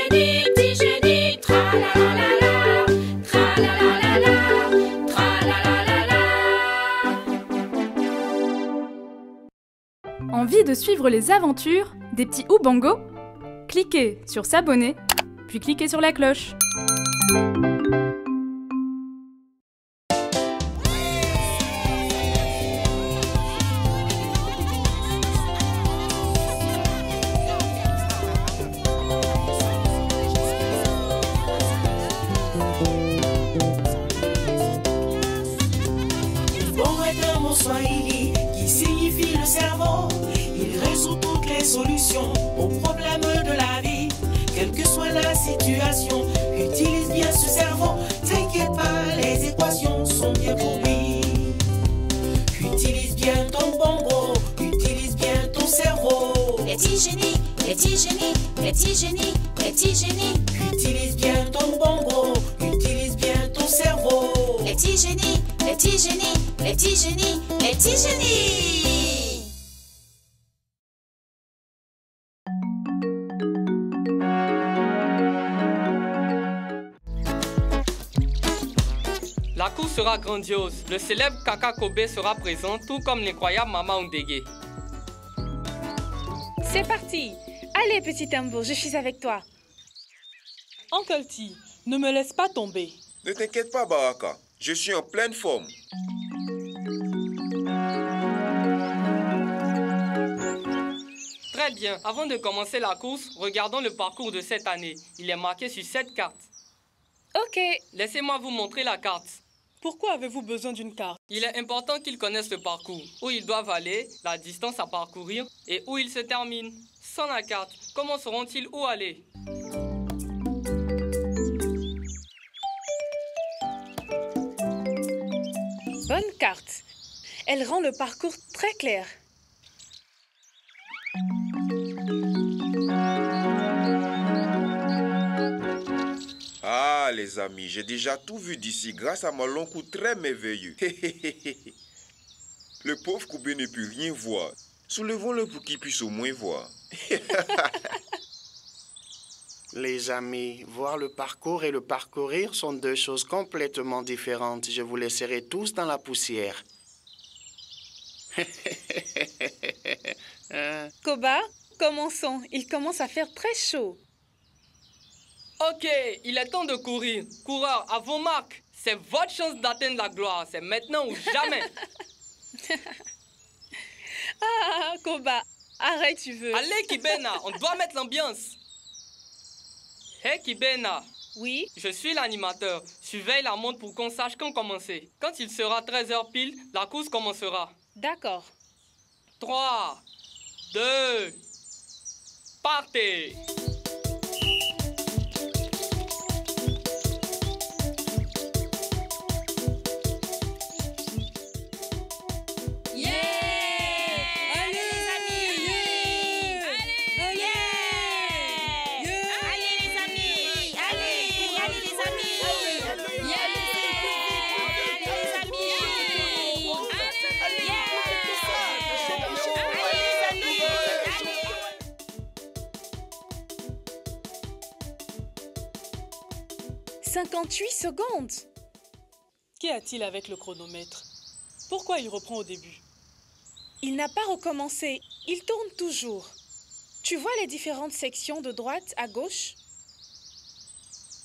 petit génie, tra la la la la, tra la la la la, tra la la la la. Envie de suivre les aventures des petits Oubango? Cliquez sur s'abonner, puis cliquez sur la cloche. Bon est un mot swahili qui signifie le cerveau. Il résout toutes les solutions aux problèmes de la vie. Quelle que soit la situation, utilise bien ce cerveau. T'inquiète pas, les équations sont bien pour lui. Utilise bien ton bongo, utilise bien ton cerveau. Petit génie, petit génie, petit génie, petit génie. Utilise bien ton bongo, utilise bien ton cerveau. Petit génie, petit génie, petit génie, petit génie. La course sera grandiose. Le célèbre Kaka Kobe sera présent, tout comme l'incroyable Mama Ondege. C'est parti! Allez, petit tambour, je suis avec toi. Uncle T, ne me laisse pas tomber. Ne t'inquiète pas, Baraka. Je suis en pleine forme. Très bien. Avant de commencer la course, regardons le parcours de cette année. Il est marqué sur cette carte. Ok. Laissez-moi vous montrer la carte. Pourquoi avez-vous besoin d'une carte? Il est important qu'ils connaissent le parcours, où ils doivent aller, la distance à parcourir et où ils se terminent. Sans la carte, comment sauront-ils où aller? Bonne carte. Elle rend le parcours très clair. Ah, les amis, j'ai déjà tout vu d'ici grâce à mon long cou très merveilleux. Le pauvre Koubé ne peut rien voir. Soulevons-le pour qu'il puisse au moins voir. Les amis, voir le parcours et le parcourir sont deux choses complètement différentes. Je vous laisserai tous dans la poussière. Koba, commençons. Il commence à faire très chaud. Ok, il est temps de courir. Coureurs, à vos marques. C'est votre chance d'atteindre la gloire. C'est maintenant ou jamais. Ah, Koba, arrête, tu veux. Allez, Kibena, on doit mettre l'ambiance. Hey, Kibena. Oui? Je suis l'animateur. Surveille la montre pour qu'on sache quand commencer. Quand il sera 13h pile, la course commencera. D'accord. 3, 2, partez! « 58 secondes. Qu'y a-t-il avec le chronomètre? Pourquoi il reprend au début? Il n'a pas recommencé. Il tourne toujours. Tu vois les différentes sections de droite à gauche?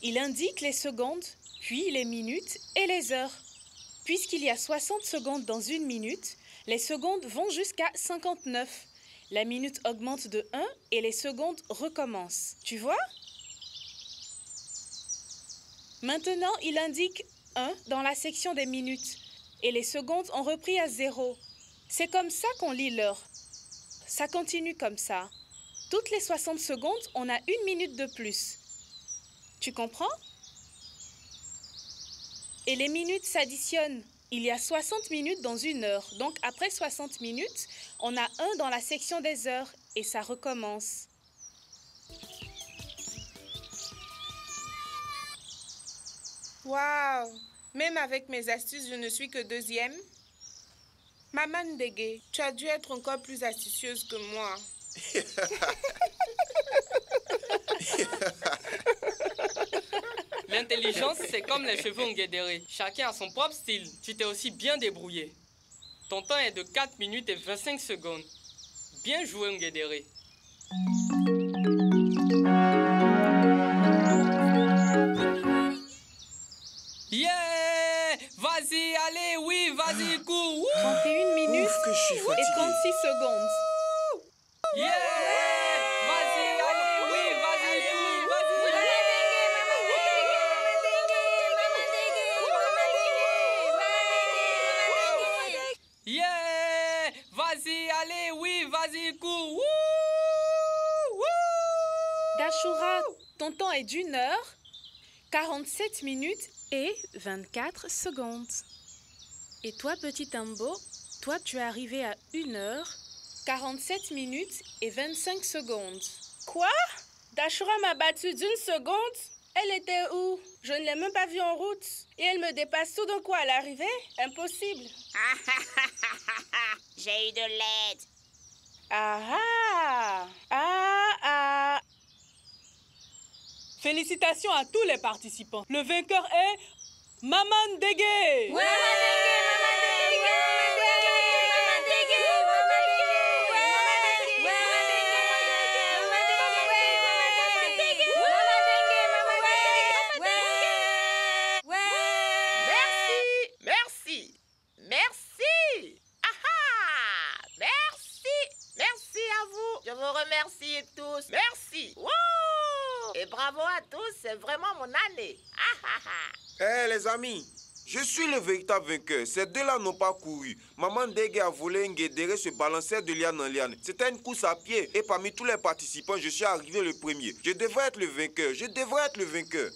Il indique les secondes, puis les minutes et les heures. Puisqu'il y a 60 secondes dans une minute, les secondes vont jusqu'à 59. La minute augmente de 1 et les secondes recommencent. Tu vois? Maintenant, il indique 1 dans la section des minutes et les secondes ont repris à 0. C'est comme ça qu'on lit l'heure. Ça continue comme ça. Toutes les 60 secondes, on a une minute de plus. Tu comprends? Et les minutes s'additionnent. Il y a 60 minutes dans une heure. Donc après 60 minutes, on a 1 dans la section des heures et ça recommence. Waouh! Même avec mes astuces, je ne suis que deuxième. Maman Ndege, tu as dû être encore plus astucieuse que moi. L'intelligence, c'est comme les cheveux Ngedere. Chacun a son propre style. Tu t'es aussi bien débrouillé. Ton temps est de 4 minutes et 25 secondes. Bien joué, Ngedere. Yeah! Vas-y, allez, oui, vas-y, cours! 31 minutes Ouf, que je suis et fatigué. 36 secondes. Yeah! Vas-y, allez, oui, vas-y, cours, vas-y! Yeah! Vas-y, allez, oui, vas-y, cours! Wouh! Dashura, ton temps est d'1 heure, 47 minutes et 24 secondes. Et toi, petit Tambo, toi, tu es arrivé à 1 heure, 47 minutes et 25 secondes. Quoi? Dashura m'a battu d'1 seconde? Elle était où? Je ne l'ai même pas vue en route. Et elle me dépasse tout d'un coup à l'arrivée? Impossible. J'ai eu de l'aide. Ah ah! Ah ah! Félicitations à tous les participants. Le vainqueur est Maman Dege. Merci. Merci. Ah, merci. Merci à vous. Je vous remercie tous. Merci. Wouh! Et bravo à tous. C'est vraiment mon année. Eh les amis, je suis le véritable vainqueur. Ces deux-là n'ont pas couru. Maman Dege a volé Ngedere se balançait de liane en liane. C'était une course à pied et parmi tous les participants, je suis arrivé le premier. Je devrais être le vainqueur. Je devrais être le vainqueur.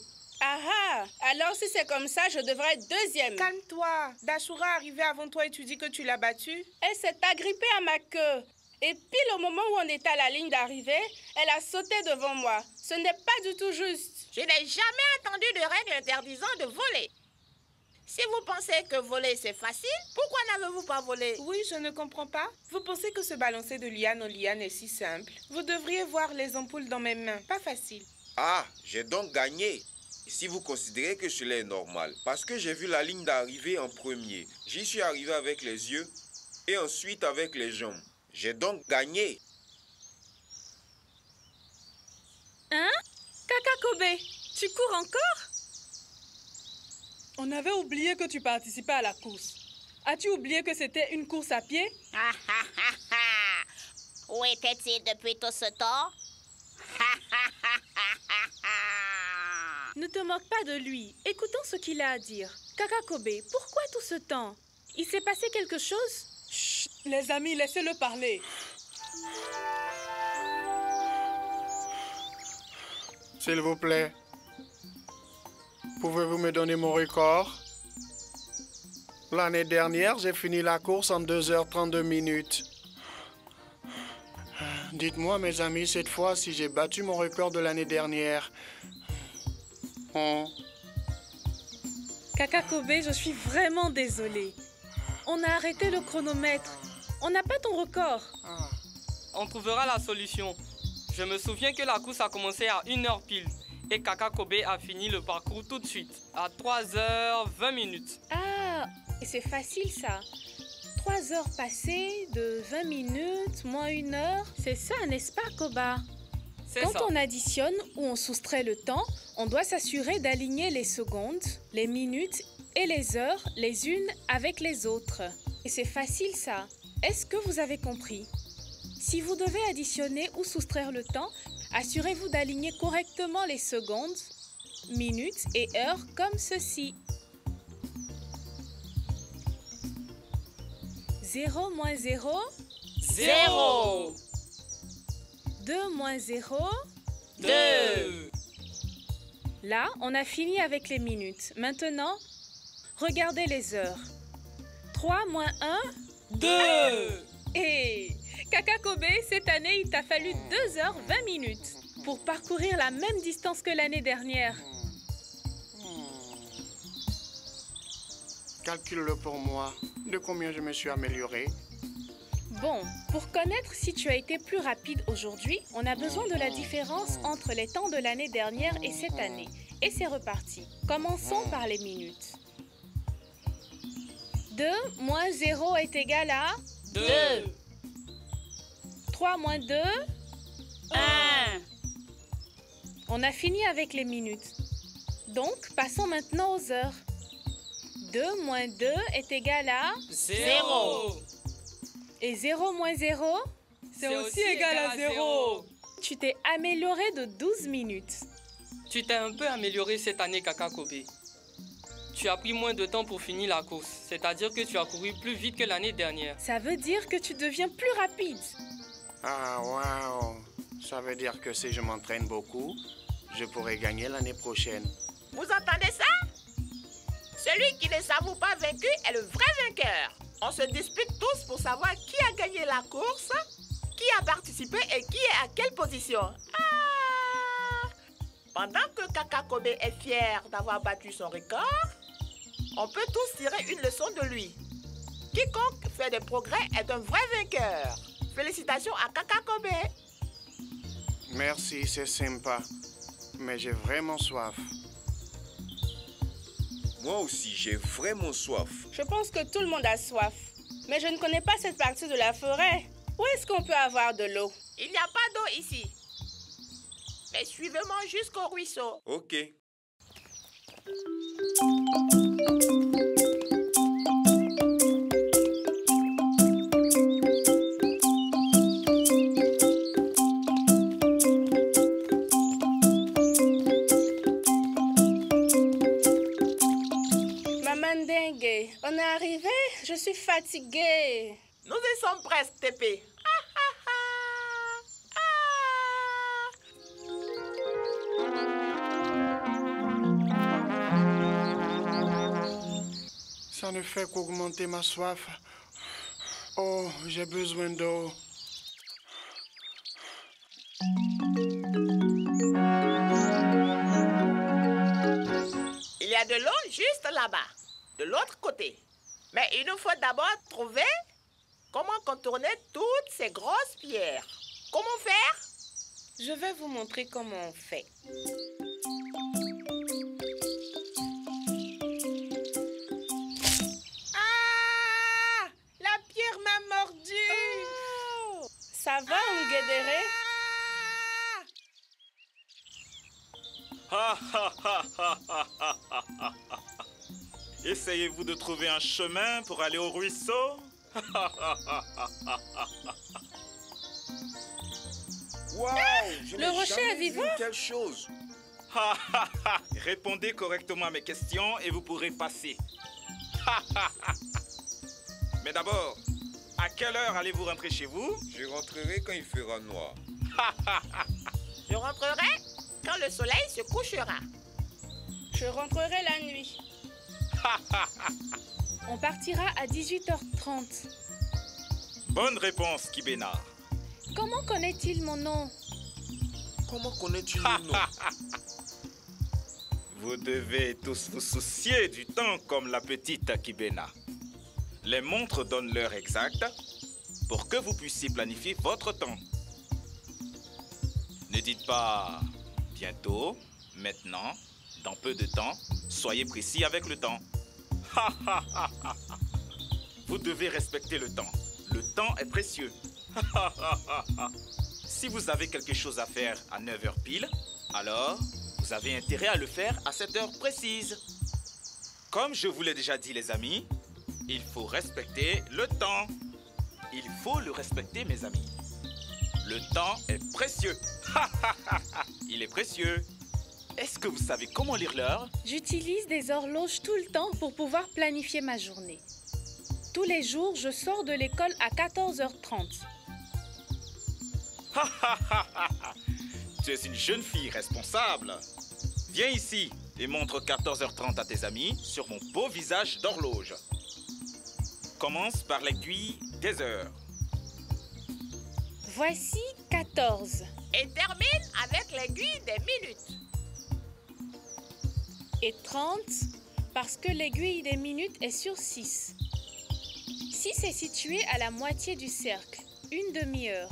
Ah ah! Alors si c'est comme ça, je devrais être deuxième. Calme-toi. Dashura est arrivée avant toi et tu dis que tu l'as battue. Elle s'est agrippée à ma queue. Et pile au moment où on était à la ligne d'arrivée, elle a sauté devant moi. Ce n'est pas du tout juste. Je n'ai jamais entendu de règle interdisant de voler. Si vous pensez que voler c'est facile, pourquoi n'avez-vous pas volé? Oui, je ne comprends pas. Vous pensez que se balancer de liane en liane est si simple? Vous devriez voir les ampoules dans mes mains. Pas facile. Ah, j'ai donc gagné. Si vous considérez que cela est normal, parce que j'ai vu la ligne d'arrivée en premier, j'y suis arrivé avec les yeux et ensuite avec les jambes. J'ai donc gagné. Hein? Kakakobe, tu cours encore? On avait oublié que tu participais à la course. As-tu oublié que c'était une course à pied? Où était-il depuis tout ce temps? Ne te moque pas de lui. Écoutons ce qu'il a à dire. Kakakobe, pourquoi tout ce temps? Il s'est passé quelque chose? Chut, les amis, laissez-le parler. S'il vous plaît, pouvez-vous me donner mon record? L'année dernière, j'ai fini la course en 2h32 minutes. Dites-moi, mes amis, cette fois, si j'ai battu mon record de l'année dernière. Kakakobe, je suis vraiment désolée. On a arrêté le chronomètre. On n'a pas ton record. On trouvera la solution. Je me souviens que la course a commencé à 1h pile. Et Kakakobe a fini le parcours tout de suite, à 3h20 minutes. Ah, et c'est facile ça. 3 heures passées de 20 minutes moins 1 heure. C'est ça, n'est-ce pas, Koba? Quand on additionne ou on soustrait le temps, on doit s'assurer d'aligner les secondes, les minutes et les heures les unes avec les autres. Et c'est facile ça. Est-ce que vous avez compris? Si vous devez additionner ou soustraire le temps, assurez-vous d'aligner correctement les secondes, minutes et heures comme ceci. 0 moins 0, 0. 2 moins 0, 2. Là, on a fini avec les minutes. Maintenant, regardez les heures. 3 moins 1, 2. Et Kakakobe, cette année, il t'a fallu 2h20 minutes pour parcourir la même distance que l'année dernière. Calcule-le pour moi. De combien je me suis amélioré? Bon, pour connaître si tu as été plus rapide aujourd'hui, on a besoin de la différence entre les temps de l'année dernière et cette année. Et c'est reparti. Commençons par les minutes. 2 moins 0 est égal à 2. 3 moins 2 1. On a fini avec les minutes. Donc, passons maintenant aux heures. 2 moins 2 est égal à 0. Et 0 moins 0 C'est aussi égal à 0. Tu t'es amélioré de 12 minutes. Tu t'es un peu amélioré cette année, Kaka Kobe. Tu as pris moins de temps pour finir la course, c'est-à-dire que tu as couru plus vite que l'année dernière. Ça veut dire que tu deviens plus rapide. Ah, waouh! Ça veut dire que si je m'entraîne beaucoup, je pourrai gagner l'année prochaine. Vous entendez ça? Celui qui ne s'avoue pas vaincu est le vrai vainqueur. On se dispute tous pour savoir qui a gagné la course, qui a participé et qui est à quelle position. Ah! Pendant que Kaka Kobe est fier d'avoir battu son record, on peut tous tirer une leçon de lui. Quiconque fait des progrès est un vrai vainqueur. Félicitations à Kaka Kobe. Merci, c'est sympa. Mais j'ai vraiment soif. Moi aussi, j'ai vraiment soif. Je pense que tout le monde a soif. Mais je ne connais pas cette partie de la forêt. Où est-ce qu'on peut avoir de l'eau? Il n'y a pas d'eau ici. Mais suivez-moi jusqu'au ruisseau. Ok. Maman Dengue, on est arrivé? Je suis fatiguée. Nous y sommes presque, Tépé. Ça ne fait qu'augmenter ma soif. Oh, j'ai besoin d'eau. Il y a de l'eau juste là-bas, de l'autre côté. Mais il nous faut d'abord trouver comment contourner toutes ces grosses pierres. Comment faire? Je vais vous montrer comment on fait. Ah! La pierre m'a mordu! Oh, ça va, Ngedere? Essayez-vous de trouver un chemin pour aller au ruisseau? Waouh! Le rocher est vivant? Quelle chose! Répondez correctement à mes questions et vous pourrez passer. Mais d'abord, à quelle heure allez-vous rentrer chez vous? Je rentrerai quand il fera noir. Je rentrerai quand le soleil se couchera. Je rentrerai la nuit. On partira à 18h30. Bonne réponse, Kibena. Comment connaît-il mon nom? Comment connais-tu le nom? Vous devez tous vous soucier du temps comme la petite Kibena. Les montres donnent l'heure exacte pour que vous puissiez planifier votre temps. Ne dites pas bientôt, maintenant, dans peu de temps. Soyez précis avec le temps. Vous devez respecter le temps. Le temps est précieux. Si vous avez quelque chose à faire à 9h pile, alors vous avez intérêt à le faire à cette heure précise. Comme je vous l'ai déjà dit, les amis, il faut respecter le temps. Il faut le respecter, mes amis. Le temps est précieux. Il est précieux. Est-ce que vous savez comment lire l'heure? J'utilise des horloges tout le temps pour pouvoir planifier ma journée. Tous les jours, je sors de l'école à 14h30. Tu es une jeune fille responsable. Viens ici et montre 14h30 à tes amis sur mon beau visage d'horloge. Commence par l'aiguille des heures. Voici 14. Et termine avec l'aiguille des minutes. Et 30, parce que l'aiguille des minutes est sur 6. Ici, c'est situé à la moitié du cercle. Une demi-heure.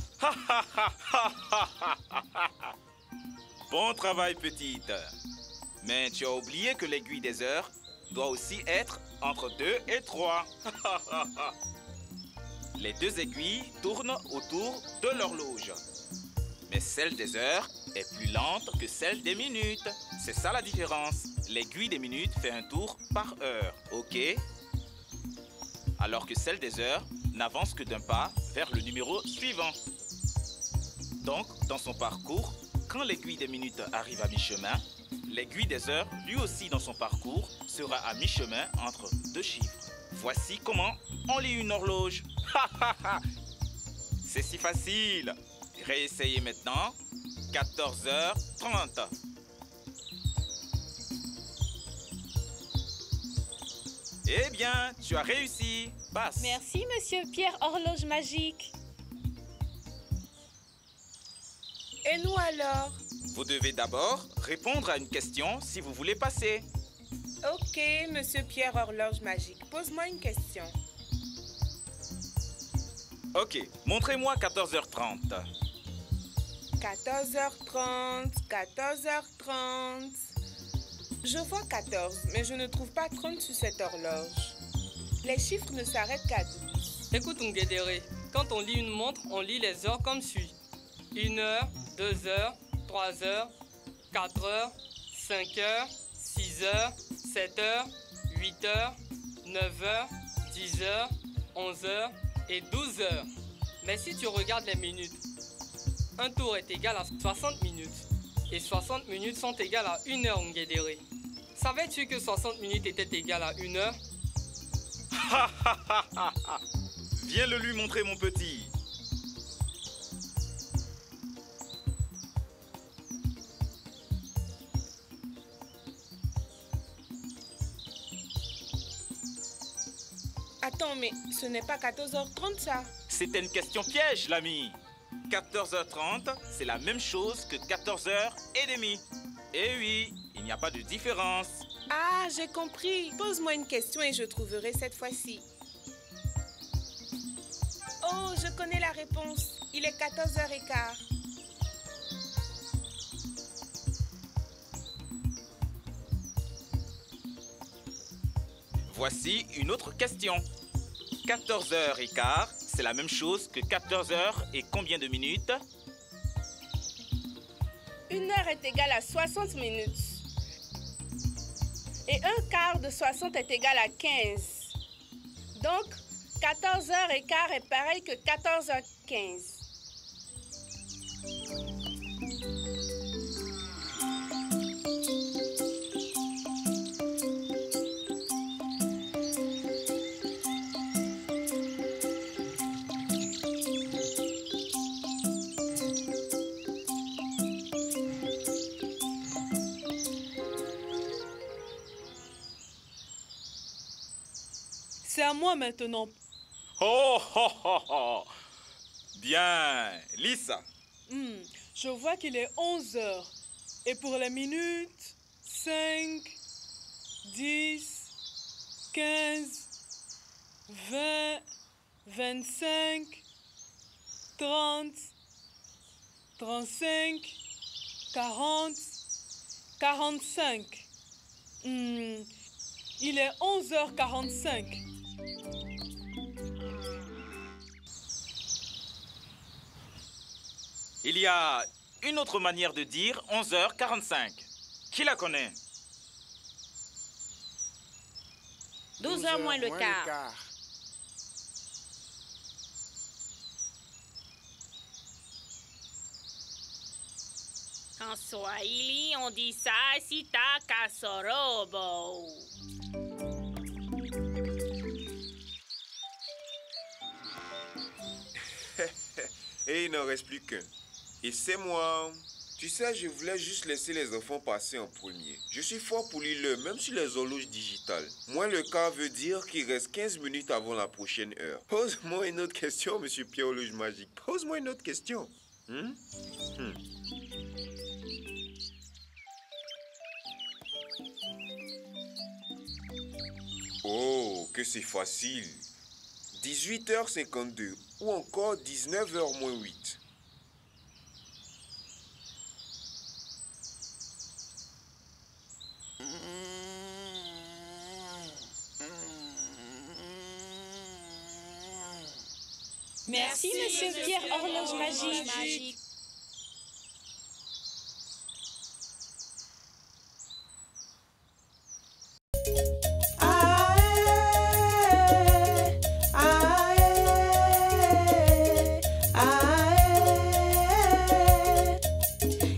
Bon travail, petite. Mais tu as oublié que l'aiguille des heures doit aussi être entre 2 et 3. Les deux aiguilles tournent autour de l'horloge. Mais celle des heures est plus lente que celle des minutes. C'est ça la différence. L'aiguille des minutes fait un tour par heure, ok? Alors que celle des heures n'avance que d'un pas vers le numéro suivant. Donc, dans son parcours, quand l'aiguille des minutes arrive à mi-chemin, l'aiguille des heures, lui aussi dans son parcours, sera à mi-chemin entre deux chiffres. Voici comment on lit une horloge. C'est si facile. Réessayez maintenant. 14h30. Eh bien, tu as réussi. Passe. Merci, monsieur Pierre Horloge Magique. Et nous alors? Vous devez d'abord répondre à une question si vous voulez passer. Ok, monsieur Pierre Horloge Magique, pose-moi une question. Ok, montrez-moi 14h30. 14h30, 14h30. Je vois 14, mais je ne trouve pas 30 sur cette horloge. Les chiffres ne s'arrêtent qu'à 12. Écoute, Ngedere, quand on lit une montre, on lit les heures comme suit. 1 heure, 2 heures, 3 heures, 4 heures, 5 heures, 6 heures, 7 heures, 8 heures, 9 heures, 10 heures, 11 heures et 12 heures. Mais si tu regardes les minutes, un tour est égal à 60 minutes. Et 60 minutes sont égales à 1 heure, Ngedere. Savais-tu que 60 minutes étaient égales à 1 heure? Viens le lui montrer, mon petit. Attends, mais ce n'est pas 14h30 ça? C'était une question piège, l'ami. 14h30, c'est la même chose que 14h30. Eh oui, il n'y a pas de différence. Ah, j'ai compris. Pose-moi une question et je trouverai cette fois-ci. Oh, je connais la réponse. Il est 14h15. Voici une autre question. 14h15, c'est la même chose que 14h et combien de minutes? 1 heure est égale à 60 minutes. Et un quart de 60 est égal à 15. Donc, 14h15 est pareil que 14h15. C'est à moi maintenant. Oh, oh, oh, oh. Bien, Lisa. Je vois qu'il est 11 heures. Et pour les minutes, 5, 10, 15, 20, 25, 30, 35, 40, 45. Il est 11h45. Il y a une autre manière de dire 11h45. Qui la connaît? 12h moins le quart. En Swahili, on dit ça sita kasorobo. Et il n'en reste plus qu'un. Et c'est moi. Tu sais, je voulais juste laisser les enfants passer en premier. Je suis fort pour lire l'heure, même sur les horloges digitales. Moins le quart veut dire qu'il reste 15 minutes avant la prochaine heure. Pose-moi une autre question, monsieur Pierre Horloge Magique. Pose-moi une autre question. Oh, que c'est facile. 18h52 ou encore 19h-8. Merci, Monsieur Pierre Horloge Magique.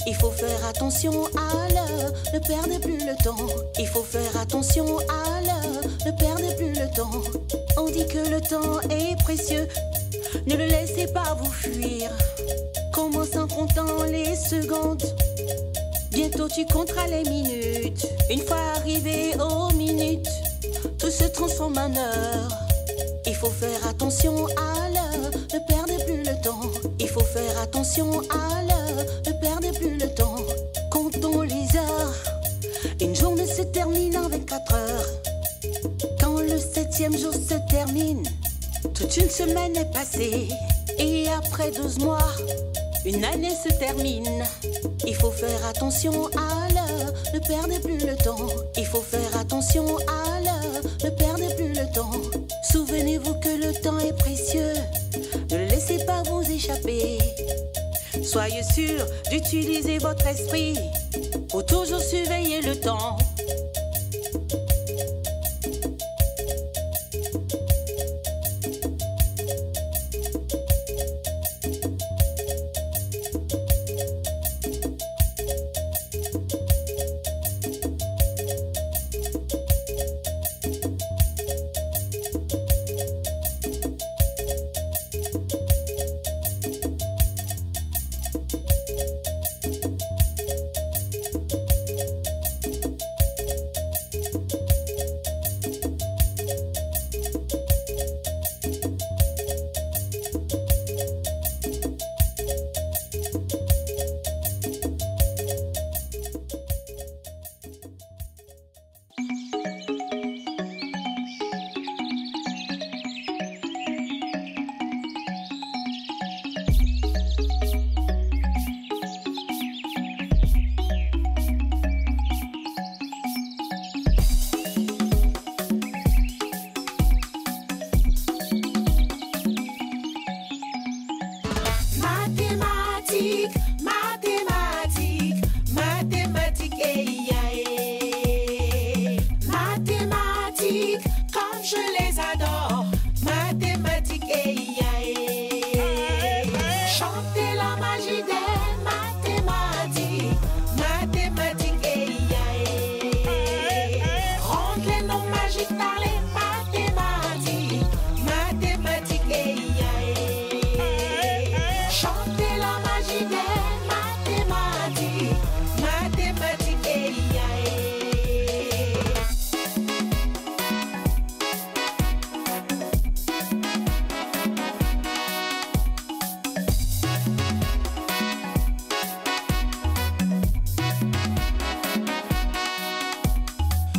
Il faut faire attention à l'heure, ne perdez plus le temps. Il faut faire attention à l'heure, ne perdez plus le temps. On dit que le temps est précieux, ne le laissez pas vous fuir. Commence en comptant les secondes, bientôt tu compteras les minutes. Une fois arrivé aux minutes, tout se transforme en heure. Il faut faire attention à l'heure, ne perdez plus le temps. Il faut faire attention à l'heure, ne perdez plus le temps. Comptons les heures, une journée se termine en 24 heures. Quand le 7e jour se termine, toute une semaine est passée. Et après 12 mois, une année se termine. Il faut faire attention à l'heure, ne perdez plus le temps. Il faut faire attention à l'heure, ne perdez plus le temps. Souvenez-vous que le temps est précieux, ne le laissez pas vous échapper. Soyez sûr d'utiliser votre esprit pour toujours surveiller le temps.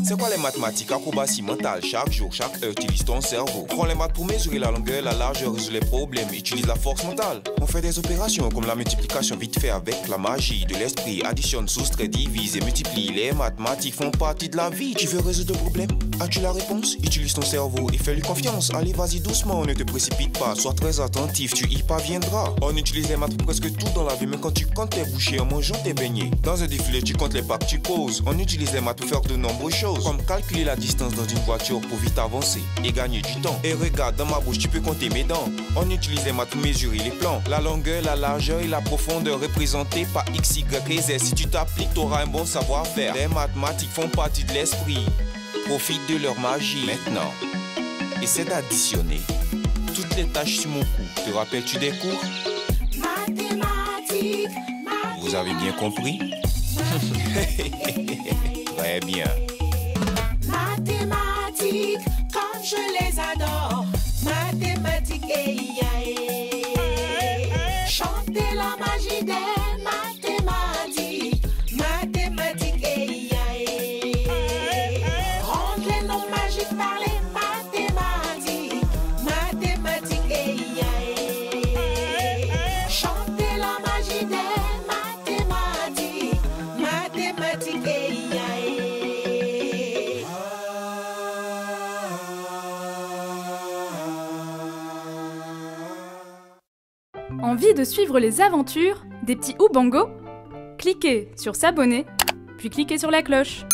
C'est quoi les mathématiques? Acrobatie mentale. Chaque jour, chaque heure, utilise ton cerveau. Prends les maths pour mesurer la longueur, la largeur, résoudre les problèmes. Utilise la force mentale. On fait des opérations comme la multiplication vite fait avec la magie de l'esprit. Additionne, soustrait, divise et multiplie. Les mathématiques font partie de la vie. Tu veux résoudre le problème? As-tu la réponse? Utilise ton cerveau et fais-lui confiance. Allez, vas-y doucement, ne te précipite pas. Sois très attentif, tu y parviendras. On utilise les maths pour presque tout dans la vie, mais quand tu comptes tes bouchées en mangeant tes beignets. Dans un défilé, tu comptes les pas que tu poses. On utilise les maths pour faire de nombreuses choses, comme calculer la distance dans une voiture pour vite avancer et gagner du temps. Et regarde, dans ma bouche, tu peux compter mes dents. On utilise les maths pour mesurer les plans. La longueur, la largeur et la profondeur représentées par X, Y et Z. Si tu t'appliques, tu auras un bon savoir-faire. Les mathématiques font partie de l'esprit. Profite de leur magie. Maintenant, essaie d'additionner toutes les tâches sur mon cou. Te rappelles-tu des cours? Mathématiques. Vous avez bien compris? Très bien. Mathématiques, comme je les adore. Mathématiques, chantez la magie des mathématiques. Mathématiques, rendre les noms magiques par les mathématiques. Mathématiques. Envie de suivre les aventures des petits Oubango? Cliquez sur s'abonner, puis cliquez sur la cloche.